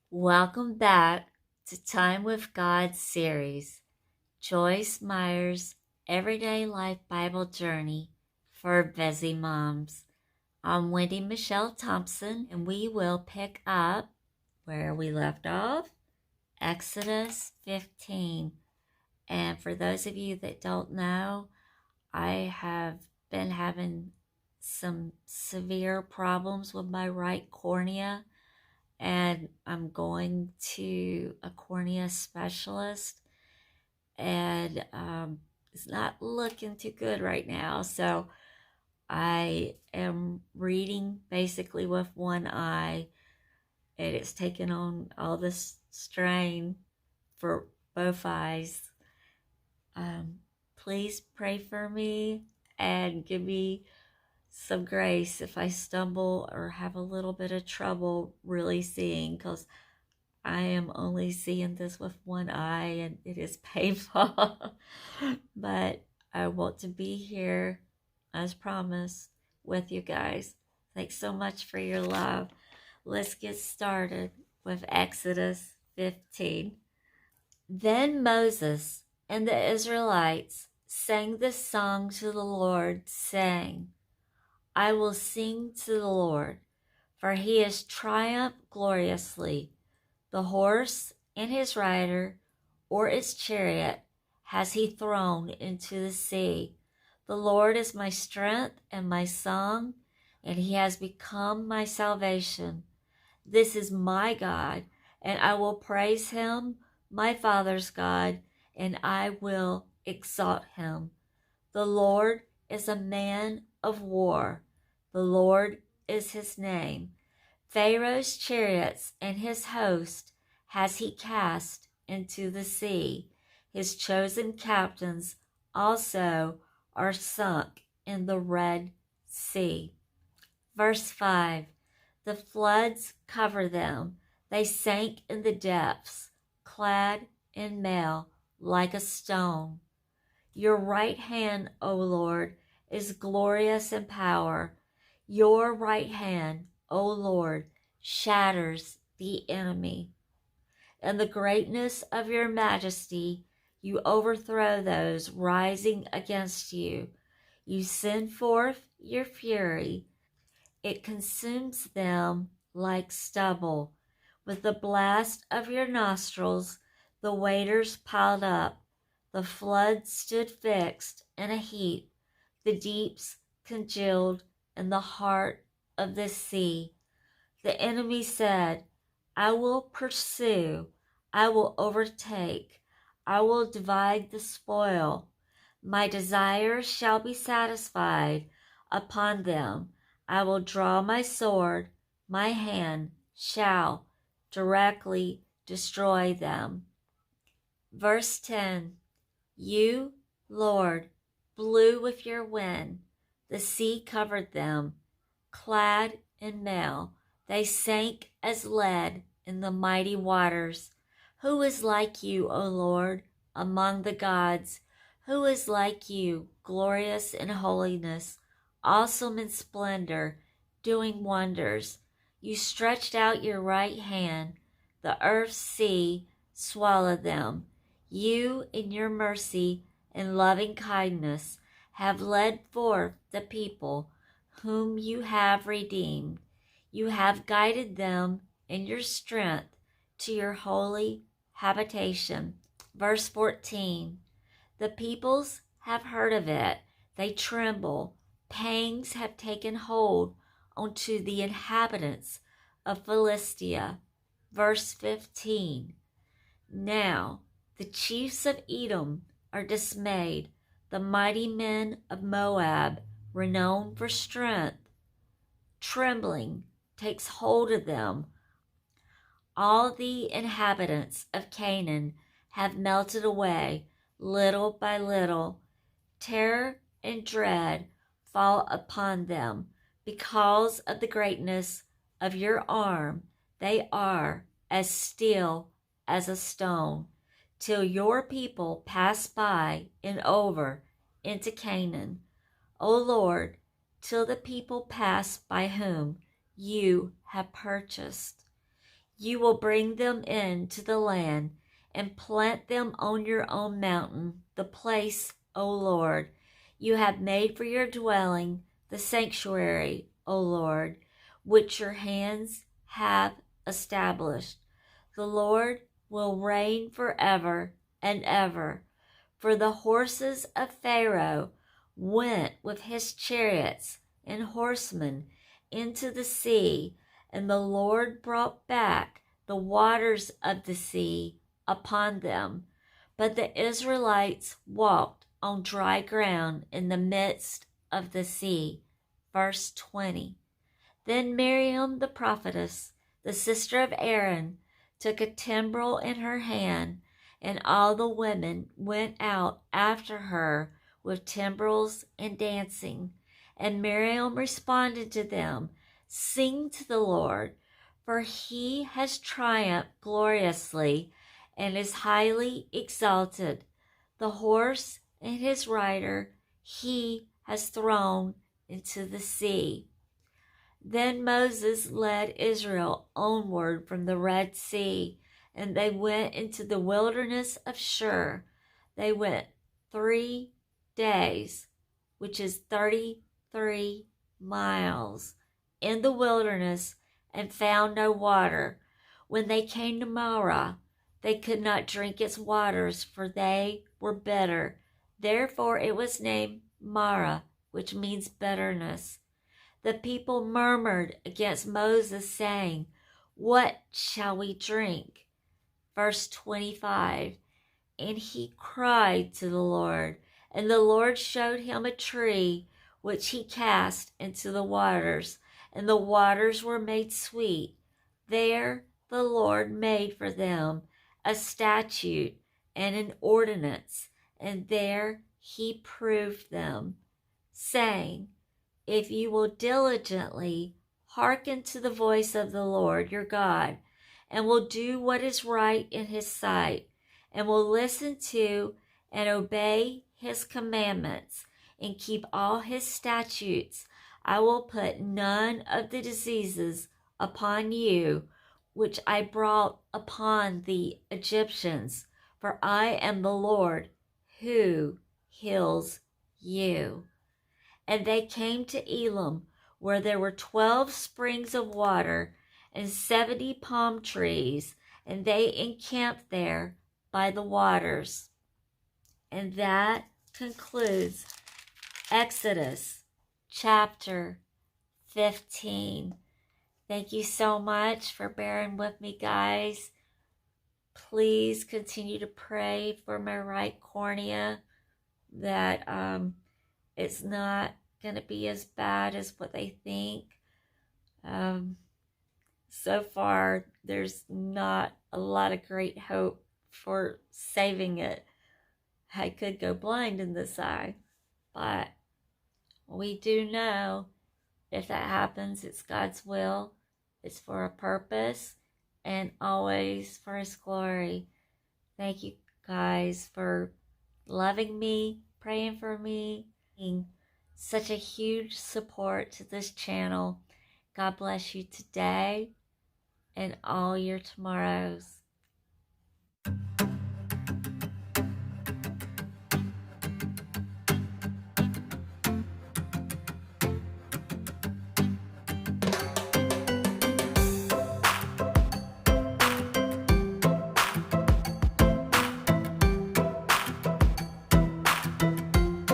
Welcome back to Time with God series, Joyce Meyer's Everyday Life Bible Journey for Busy Moms. I'm WendyMichelle Thompson, and we will pick up where we left off, Exodus 15. And for those of you that don't know, I have been having some severe problems with my right cornea, and I'm going to a cornea specialist, and it's not looking too good right now. So I am reading basically with one eye, and it's taken on all this strain for both eyes. Please pray for me and give me some grace if I stumble or have a little bit of trouble really seeing, because I am only seeing this with one eye and it is painful. But I want to be here as promised with you guys. Thanks so much for your love. Let's get started with Exodus 15. Then Moses and the Israelites sang this song to the Lord, saying, I will sing to the Lord, for he has triumphed gloriously. The horse and his rider, or its chariot, has he thrown into the sea. The Lord is my strength and my song, and he has become my salvation. This is my God, and I will praise him, my father's God, and I will exalt him. The Lord is a man of war. The Lord is his name. Pharaoh's chariots and his host has he cast into the sea. His chosen captains also are sunk in the Red Sea. Verse 5. The floods cover them. They sank in the depths, clad in mail like a stone. Your right hand, O Lord, is glorious in power. Your right hand, O Lord, shatters the enemy. In the greatness of your majesty, you overthrow those rising against you. You send forth your fury. It consumes them like stubble. With the blast of your nostrils, the waters piled up. The floods stood fixed in a heap. The deeps congealed in the heart of the sea. The enemy said, I will pursue, I will overtake, I will divide the spoil. My desires shall be satisfied upon them. I will draw my sword, my hand shall directly destroy them. Verse 10. You, Lord, blew with your wind. The sea covered them, clad in mail. They sank as lead in the mighty waters. Who is like you, O Lord, among the gods? Who is like you, glorious in holiness, awesome in splendor, doing wonders? You stretched out your right hand. The earth's sea swallowed them. You, in your mercy and loving kindness, have led forth the people whom you have redeemed. You have guided them in your strength to your holy habitation. Verse 14. The peoples have heard of it. They tremble. Pangs have taken hold onto the inhabitants of Philistia. Verse 15. Now the chiefs of Edom are dismayed. The mighty men of Moab, renowned for strength, trembling takes hold of them. All the inhabitants of Canaan have melted away, little by little. Terror and dread fall upon them. Because of the greatness of your arm, they are as still as a stone, till your people pass by and over into Canaan. O Lord, till the people pass by whom you have purchased. You will bring them into the land and plant them on your own mountain, the place, O Lord, you have made for your dwelling, the sanctuary, O Lord, which your hands have established. The Lord will reign forever and ever. For the horses of Pharaoh went with his chariots and horsemen into the sea, and the Lord brought back the waters of the sea upon them. But the Israelites walked on dry ground in the midst of the sea. Verse 20. Then Miriam the prophetess, the sister of Aaron, took a timbrel in her hand, and all the women went out after her with timbrels and dancing. And Miriam responded to them, Sing to the Lord, for he has triumphed gloriously and is highly exalted. The horse and his rider he has thrown into the sea. Then Moses led Israel onward from the Red Sea, and they went into the wilderness of Shur. They went 3 days, which is 33 miles, in the wilderness, and found no water. When they came to Marah, they could not drink its waters, for they were bitter. Therefore it was named Marah, which means bitterness. The people murmured against Moses, saying, What shall we drink? Verse 25. And he cried to the Lord, and the Lord showed him a tree, which he cast into the waters, and the waters were made sweet. There the Lord made for them a statute and an ordinance, and there he proved them, saying, If you will diligently hearken to the voice of the Lord your God, and will do what is right in his sight, and will listen to and obey his commandments, and keep all his statutes, I will put none of the diseases upon you which I brought upon the Egyptians, for I am the Lord who heals you. And they came to Elim, where there were 12 springs of water and 70 palm trees, and they encamped there by the waters. And that concludes Exodus chapter 15. Thank you so much for bearing with me, guys. Please continue to pray for my right cornea, that it's not going to be as bad as what they think. So far, there's not a lot of great hope for saving it. I could go blind in this eye, but we do know if that happens, it's God's will. It's for a purpose and always for his glory. Thank you guys for loving me, praying for me, being such a huge support to this channel. God bless you today and all your tomorrows.